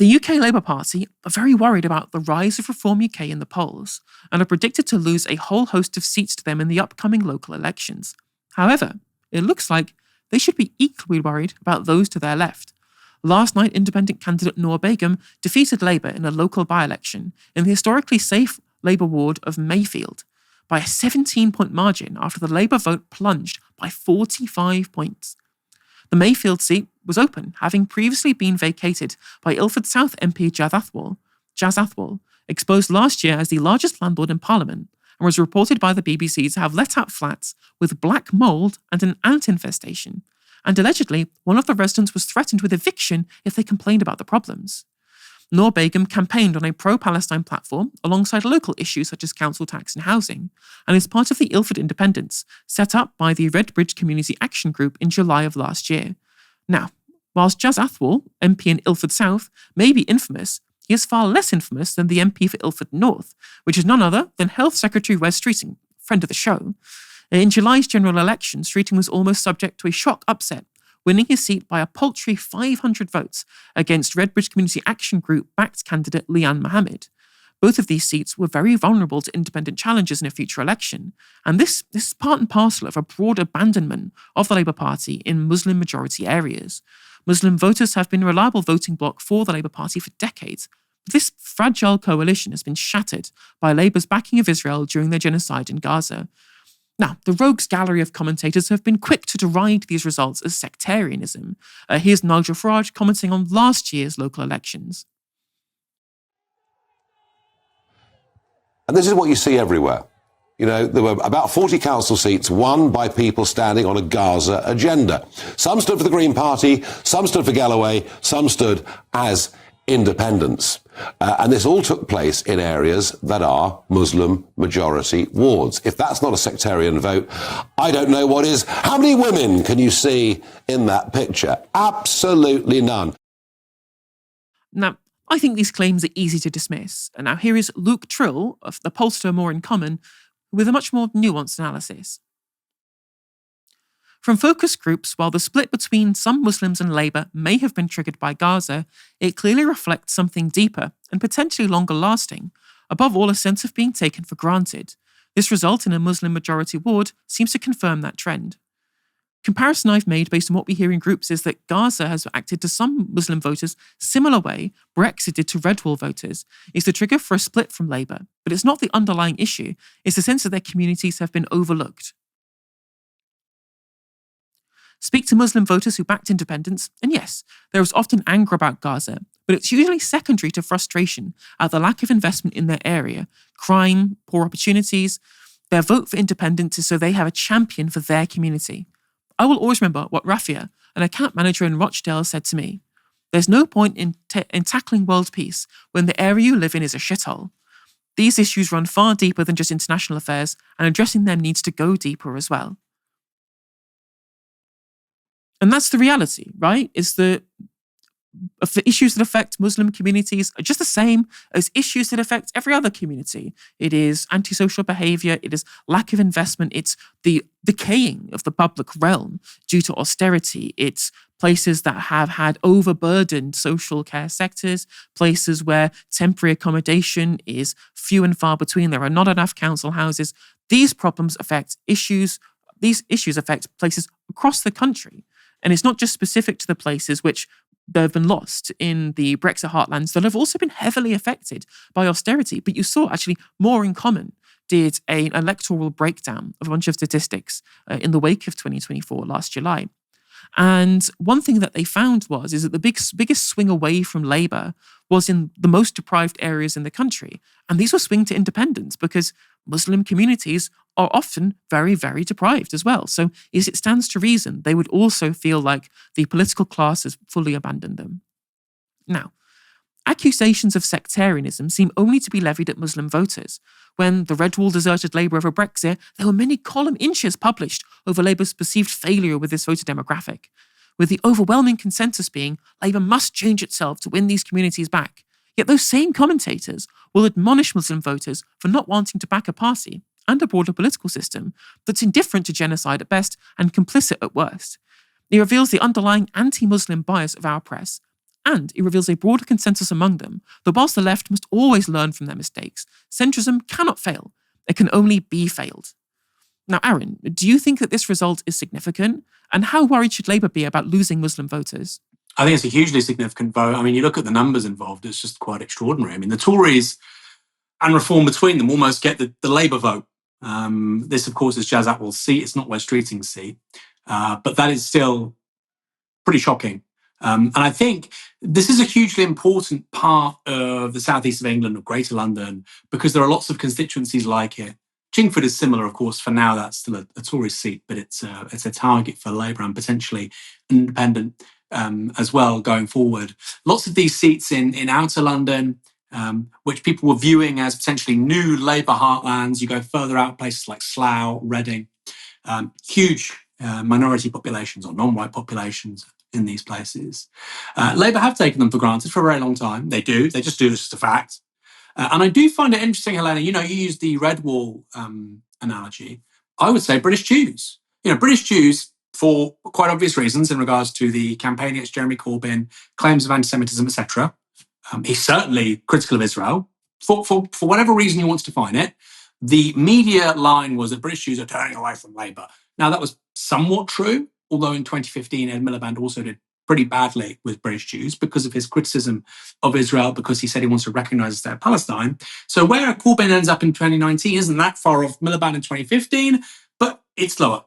The UK Labour Party are very worried about the rise of Reform UK in the polls and are predicted to lose a whole host of seats to them in the upcoming local elections. However, it looks like they should be equally worried about those to their left. Last night, independent candidate Noor Begum defeated Labour in a local by-election in the historically safe Labour ward of Mayfield by a 17-point margin after the Labour vote plunged by 45 points. The Mayfield seat was open, having previously been vacated by Ilford South MP Jazz Athwal, exposed last year as the largest landlord in Parliament, and was reported by the BBC to have let out flats with black mould and an ant infestation. And allegedly, one of the residents was threatened with eviction if they complained about the problems. Noor Begum campaigned on a pro-Palestine platform alongside local issues such as council tax and housing, and is part of the Ilford Independents, set up by the Redbridge Community Action Group in July of last year. Now, whilst Jazz Athwal, MP in Ilford South, may be infamous, he is far less infamous than the MP for Ilford North, which is none other than Health Secretary Wes Streeting, friend of the show. In July's general election, Streeting was almost subject to a shock upset, winning his seat by a paltry 500 votes against Redbridge Community Action Group-backed candidate Leanne Mohammed. Both of these seats were very vulnerable to independent challenges in a future election, and this is part and parcel of a broad abandonment of the Labour Party in Muslim-majority areas. Muslim voters have been a reliable voting bloc for the Labour Party for decades. This fragile coalition has been shattered by Labour's backing of Israel during their genocide in Gaza. Now, the rogues gallery of commentators have been quick to deride these results as sectarianism. Here's Nigel Farage commenting on last year's local elections. And this is what you see everywhere. You know, there were about 40 council seats won by people standing on a Gaza agenda. Some stood for the Green Party, some stood for Galloway, some stood as independents. And this all took place in areas that are Muslim majority wards. If that's not a sectarian vote, I don't know what is. How many women can you see in that picture? Absolutely none. Now, I think these claims are easy to dismiss. And now here is Luke Trill of the pollster More in Common with a much more nuanced analysis. From focus groups, while the split between some Muslims and Labour may have been triggered by Gaza, it clearly reflects something deeper and potentially longer lasting. Above all, a sense of being taken for granted. This result in a Muslim majority ward seems to confirm that trend. Comparison I've made based on what we hear in groups is that Gaza has acted to some Muslim voters similar way Brexit did to Red Wall voters. It's the trigger for a split from Labour, but it's not the underlying issue. It's the sense that their communities have been overlooked. Speak to Muslim voters who backed independence, and yes, there is often anger about Gaza, but it's usually secondary to frustration at the lack of investment in their area, crime, poor opportunities. Their vote for independence is so they have a champion for their community. I will always remember what Rafia, an account manager in Rochdale, said to me. There's no point in tackling world peace when the area you live in is a shithole. These issues run far deeper than just international affairs, and addressing them needs to go deeper as well. And that's the reality, right? Is the issues that affect Muslim communities are just the same as issues that affect every other community. It is antisocial behaviour, it is lack of investment, it's the decaying of the public realm due to austerity, it's places that have had overburdened social care sectors, places where temporary accommodation is few and far between, there are not enough council houses. These problems affect these issues affect places across the country. And it's not just specific to the places which have been lost in the Brexit heartlands that have also been heavily affected by austerity. But you saw actually More in Common did an electoral breakdown of a bunch of statistics in the wake of 2024 last July. And one thing that they found is that the biggest swing away from Labour was in the most deprived areas in the country. And these were swing to independence because Muslim communities are often very, very deprived as well. So it stands to reason they would also feel like the political class has fully abandoned them. Now, accusations of sectarianism seem only to be levied at Muslim voters. When the Red Wall deserted Labour over Brexit, there were many column inches published over Labour's perceived failure with this voter demographic, with the overwhelming consensus being Labour must change itself to win these communities back. Yet those same commentators will admonish Muslim voters for not wanting to back a party and a broader political system that's indifferent to genocide at best and complicit at worst. It reveals the underlying anti-Muslim bias of our press And it reveals a broader consensus among them that whilst the left must always learn from their mistakes, centrism cannot fail. It can only be failed. Now, Aaron, do you think that this result is significant? And how worried should Labour be about losing Muslim voters? I think it's a hugely significant vote. I mean, you look at the numbers involved, it's just quite extraordinary. I mean, the Tories and Reform between them almost get the Labour vote. This, of course, is Jazz Atwell's seat. It's not West Streeting's seat. But that is still pretty shocking. And I think this is a hugely important part of the southeast of England, of Greater London, because there are lots of constituencies like it. Chingford is similar, of course. For now, that's still a Tory seat, but it's a target for Labour and potentially independent as well going forward. Lots of these seats in outer London, which people were viewing as potentially new Labour heartlands. You go further out, places like Slough, Reading, huge minority populations or non-white populations in these places. Labour have taken them for granted for a very long time. They do. They just do this as a fact. And I do find it interesting, Helena, you used the Red Wall analogy. I would say British Jews. British Jews, for quite obvious reasons in regards to the campaign against Jeremy Corbyn, claims of anti-Semitism, etc. He's certainly critical of Israel. For whatever reason you want to define it, the media line was that British Jews are turning away from Labour. Now, that was somewhat true, although in 2015, Ed Miliband also did pretty badly with British Jews because of his criticism of Israel, because he said he wants to recognise the state of Palestine. So where Corbyn ends up in 2019 isn't that far off Miliband in 2015, but it's lower.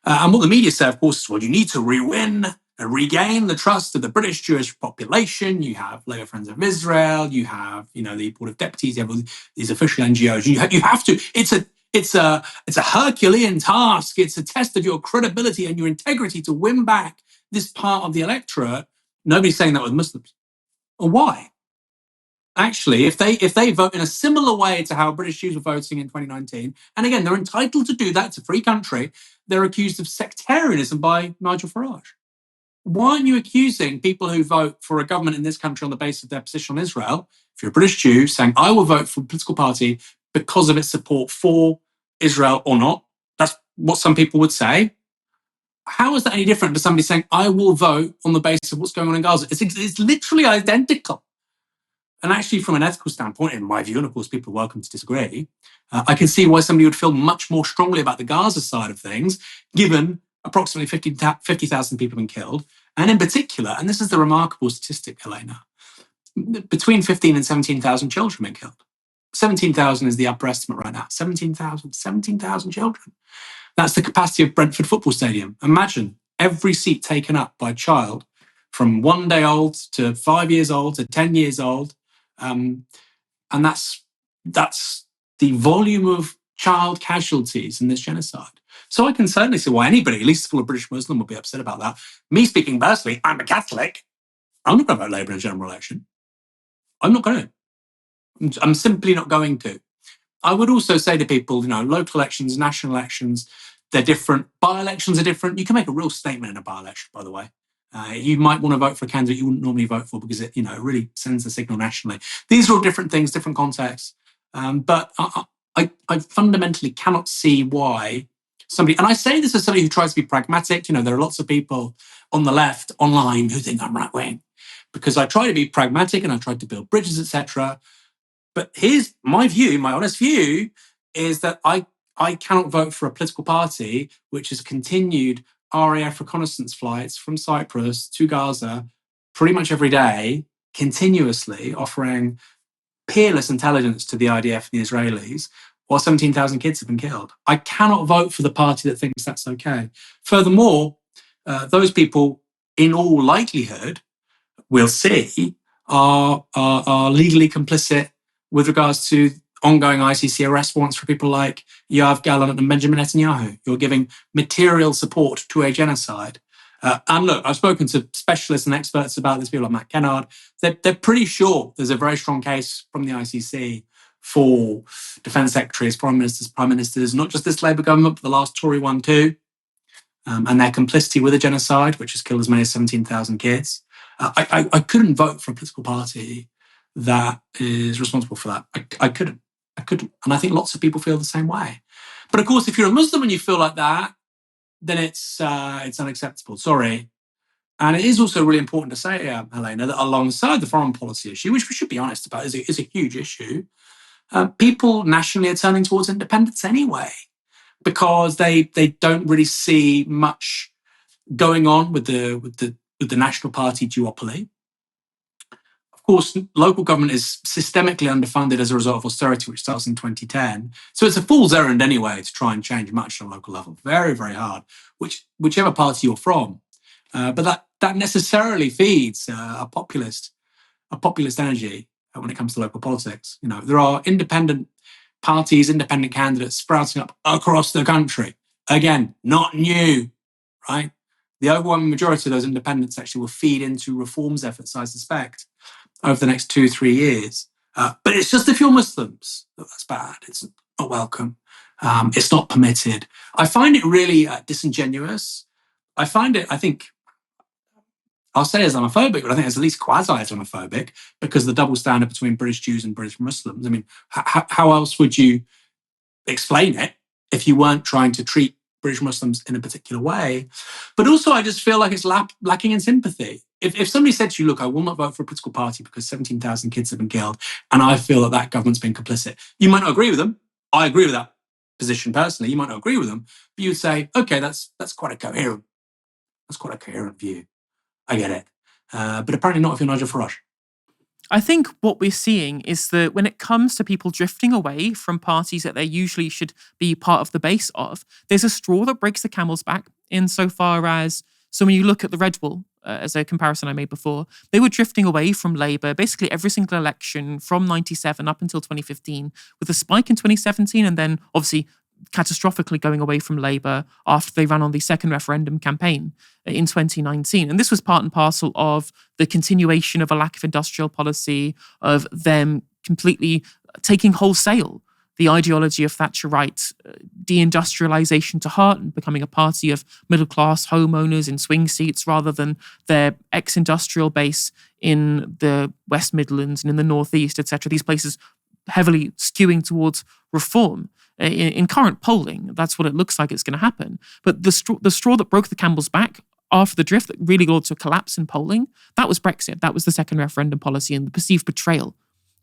And what the media say, of course, is, well, you need to re-win and regain the trust of the British Jewish population. You have Labour Friends of Israel. You have, the Board of Deputies. You have these official NGOs. You have to. It's a Herculean task. It's a test of your credibility and your integrity to win back this part of the electorate. Nobody's saying that with Muslims. Or why? Actually, if they vote in a similar way to how British Jews were voting in 2019, and again, they're entitled to do that, it's a free country, they're accused of sectarianism by Nigel Farage. Why aren't you accusing people who vote for a government in this country on the basis of their position on Israel, if you're a British Jew, saying, I will vote for a political party because of its support for Israel or not? That's what some people would say. How is that any different to somebody saying, I will vote on the basis of what's going on in Gaza? It's literally identical. And actually, from an ethical standpoint, in my view, and of course people are welcome to disagree, I can see why somebody would feel much more strongly about the Gaza side of things, given approximately 50,000 people have been killed. And in particular, and this is the remarkable statistic, Helena, between 15 and 17,000 children have been killed. 17,000 is the upper estimate right now. 17,000 children. That's the capacity of Brentford Football Stadium. Imagine every seat taken up by a child from 1 day old to 5 years old to 10 years old. And that's the volume of child casualties in this genocide. So I can certainly see why anybody, at least full of British Muslim, would be upset about that. Me speaking personally, I'm a Catholic. I'm not going to vote Labour in a general election. I'm not going to. I'm simply not going to. I would also say to people, local elections, national elections, they're different. By-elections are different. You can make a real statement in a by-election, by the way. You might want to vote for a candidate you wouldn't normally vote for because it really sends a signal nationally. These are all different things, different contexts. But I fundamentally cannot see why somebody, and I say this as somebody who tries to be pragmatic. There are lots of people on the left online who think I'm right-wing because I try to be pragmatic and I try to build bridges, etc. But here's my view, my honest view, is that I cannot vote for a political party which has continued RAF reconnaissance flights from Cyprus to Gaza pretty much every day, continuously offering peerless intelligence to the IDF and the Israelis, while 17,000 kids have been killed. I cannot vote for the party that thinks that's okay. Furthermore, those people, in all likelihood, we'll see, are legally complicit with regards to ongoing ICC arrest warrants for people like Yoav Gallant and Benjamin Netanyahu. You're giving material support to a genocide. And look, I've spoken to specialists and experts about this, people like Matt Kennard. They're pretty sure there's a very strong case from the ICC for defence secretaries, foreign ministers, prime ministers, not just this Labour government, but the last Tory one too, and their complicity with a genocide, which has killed as many as 17,000 kids. I couldn't vote for a political party that is responsible for that. I couldn't. And I think lots of people feel the same way. But of course, if you're a Muslim and you feel like that, then it's unacceptable. Sorry. And it is also really important to say, Helena, that alongside the foreign policy issue, which we should be honest about, is a huge issue, people nationally are turning towards independence anyway, because they don't really see much going on with the national party duopoly. Of course, local government is systemically underfunded as a result of austerity, which starts in 2010. So it's a fool's errand anyway to try and change much on a local level. Very, very hard, whichever party you're from. But that necessarily feeds a populist energy when it comes to local politics. There are independent parties, independent candidates sprouting up across the country. Again, not new, right? The overwhelming majority of those independents actually will feed into reforms efforts, I suspect, over the next 2-3 years. But it's just if you're Muslims that's bad. It's not welcome. It's not permitted. I find it really disingenuous. I think, I'll say Islamophobic, but I think it's at least quasi-Islamophobic because of the double standard between British Jews and British Muslims. I mean, how else would you explain it if you weren't trying to treat British Muslims in a particular way? But also, I just feel like it's lacking in sympathy. If somebody said to you, look, I will not vote for a political party because 17,000 kids have been killed, and I feel that government's been complicit, you might not agree with them. I agree with that position personally. You might not agree with them, but you'd say, okay, that's quite a coherent view. I get it. But apparently not if you're Nigel Farage. I think what we're seeing is that when it comes to people drifting away from parties that they usually should be part of the base of, there's a straw that breaks the camel's back insofar as, so when you look at the Red Wall, as a comparison I made before, they were drifting away from Labour basically every single election from 97 up until 2015, with a spike in 2017 and then obviously catastrophically going away from Labour after they ran on the second referendum campaign in 2019. And this was part and parcel of the continuation of a lack of industrial policy, of them completely taking wholesale the ideology of Thatcherite deindustrialization to heart and becoming a party of middle-class homeowners in swing seats rather than their ex-industrial base in the West Midlands and in the Northeast, etc. These places heavily skewing towards reform. In current polling, that's what it looks like it's going to happen. But the straw that broke the camel's back after the drift that really led to a collapse in polling, that was Brexit. That was the second referendum policy and the perceived betrayal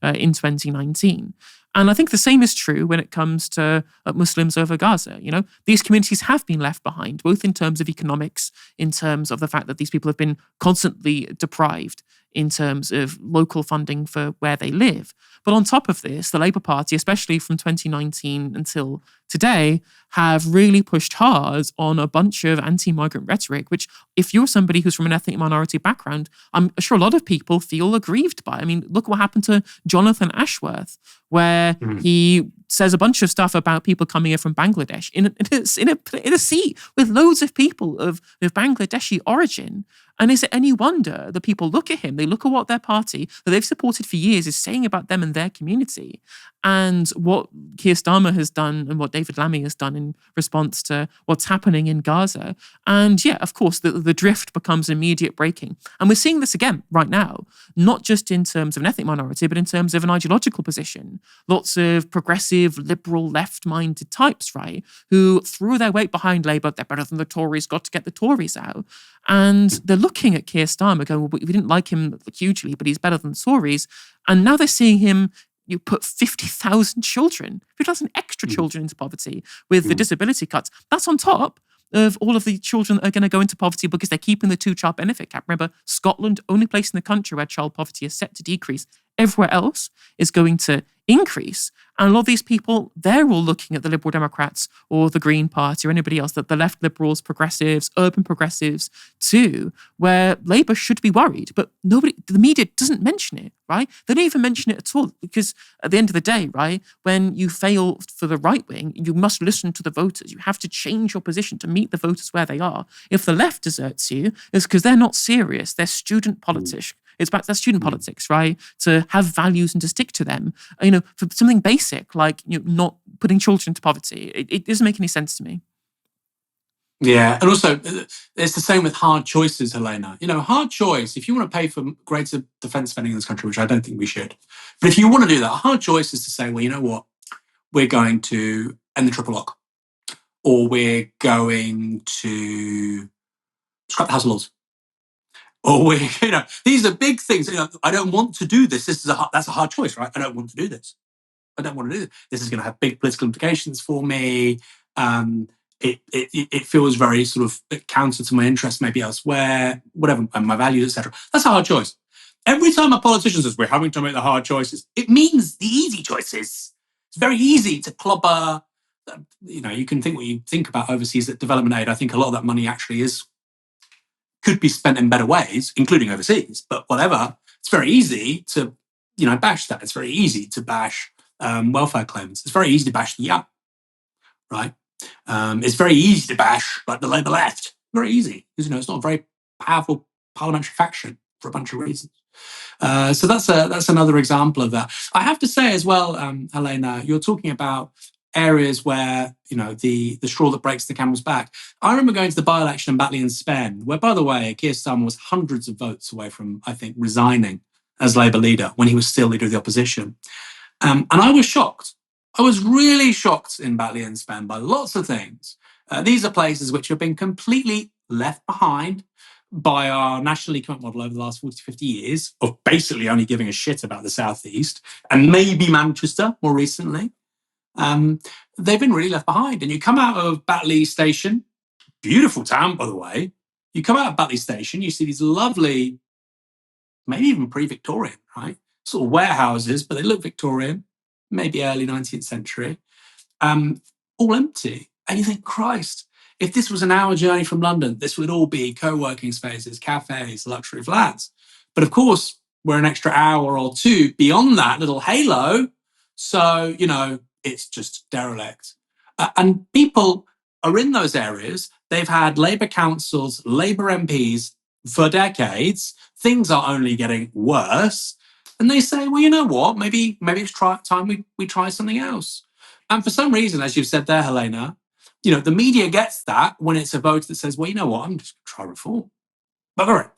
in 2019. And I think the same is true when it comes to Muslims over Gaza. These communities have been left behind, both in terms of economics, in terms of the fact that these people have been constantly deprived in terms of local funding for where they live. But on top of this, the Labour Party, especially from 2019 until today, have really pushed hard on a bunch of anti-migrant rhetoric, which if you're somebody who's from an ethnic minority background, I'm sure a lot of people feel aggrieved by. I mean, look what happened to Jonathan Ashworth, where he says a bunch of stuff about people coming here from Bangladesh in a seat with loads of people of Bangladeshi origin. And is it any wonder that people look at him, they look at what their party that they've supported for years is saying about them and their community, and what Keir Starmer has done and what David Lammy has done in response to what's happening in Gaza. And yeah, of course, the drift becomes immediate breaking. And we're seeing this again right now, not just in terms of an ethnic minority, but in terms of an ideological position. Lots of progressive, liberal, left-minded types, right, who threw their weight behind Labour. They're better than the Tories, got to get the Tories out. And they're looking at Keir Starmer going, well, we didn't like him hugely, but he's better than Tories. And now they're seeing him put 50,000 children, 50,000 extra children into poverty with the disability cuts. That's on top of all of the children that are going to go into poverty because they're keeping the 2-child benefit cap. Remember, Scotland, only place in the country where child poverty is set to decrease. Everywhere else is going to increase. And a lot of these people, they're all looking at the Liberal Democrats or the Green Party or anybody else, that the left liberals, progressives, urban progressives too, where Labour should be worried. But the media doesn't mention it, right? They don't even mention it at all because at the end of the day, right, when you fail for the right wing, you must listen to the voters. You have to change your position to meet the voters where they are. If the left deserts you, it's because they're not serious. They're student politics. It's back to that student politics, right? To have values and to stick to them. For something basic like not putting children into poverty, it doesn't make any sense to me. Yeah, and also it's the same with hard choices, Helena. Hard choice, if you want to pay for greater defence spending in this country, which I don't think we should, but if you want to do that, a hard choice is to say, well, you know what, we're going to end the triple lock, or we're going to scrap the House of Lords. or these are big things. I don't want to do this. That's a hard choice, right? I don't want to do this. I don't want to do this. This is going to have big political implications for me. It feels very sort of counter to my interests, maybe elsewhere, whatever, and my values, etc. That's a hard choice. Every time a politician says we're having to make the hard choices, it means the easy choices. It's very easy to clobber. You can think what you think about overseas development aid. I think a lot of that money actually could be spent in better ways, including overseas. But whatever, it's very easy to bash that. It's very easy to bash welfare claimants. It's very easy to bash the young, right? It's very easy to bash like the Labour left. Very easy, because it's not a very powerful parliamentary faction for a bunch of reasons. So that's another example of that. I have to say as well, Helena, you're talking about areas where the straw that breaks the camel's back. I remember going to the by-election in Batley and Spen, where, by the way, Keir Starmer was hundreds of votes away from, I think, resigning as Labour leader when he was still leader of the opposition. And I was shocked. I was really shocked in Batley and Spen by lots of things. These are places which have been completely left behind by our national economic model over the last 40 to 50 years of basically only giving a shit about the southeast and maybe Manchester more recently. They've been really left behind. And you come out of Batley Station, beautiful town, by the way. You come out of Batley Station, you see these lovely, maybe even pre-Victorian, right? Sort of warehouses, but they look Victorian, maybe early 19th century, all empty. And you think, Christ, if this was an hour journey from London, this would all be co-working spaces, cafes, luxury flats. But of course, we're an extra hour or two beyond that little halo. So, it's just derelict. And people are in those areas. They've had Labour councils, Labour MPs for decades. Things are only getting worse. And they say, well, you know what? Maybe it's time we try something else. And for some reason, as you've said there, Helena, the media gets that when it's a vote that says, well, you know what? I'm just going to try reform. But all right.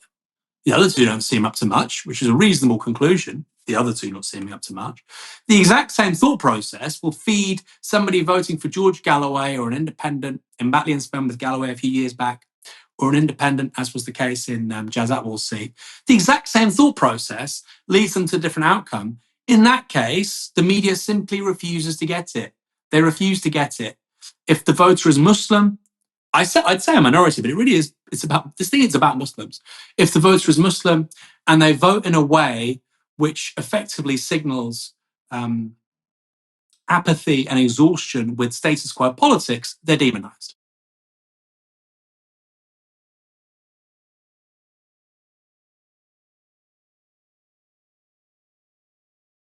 The other two don't seem up to much, which is a reasonable conclusion. The other two not seeming up to much. The exact same thought process will feed somebody voting for George Galloway or an independent in Batley and Spen with Galloway a few years back, or an independent, as was the case in Jazz Atwell's seat. The exact same thought process leads them to a different outcome. In that case, the media simply refuses to get it. They refuse to get it. If the voter is Muslim, I'd say a minority, but it really is. It's about Muslims. If the voter is Muslim and they vote in a way which effectively signals apathy and exhaustion with status quo politics, they're demonized.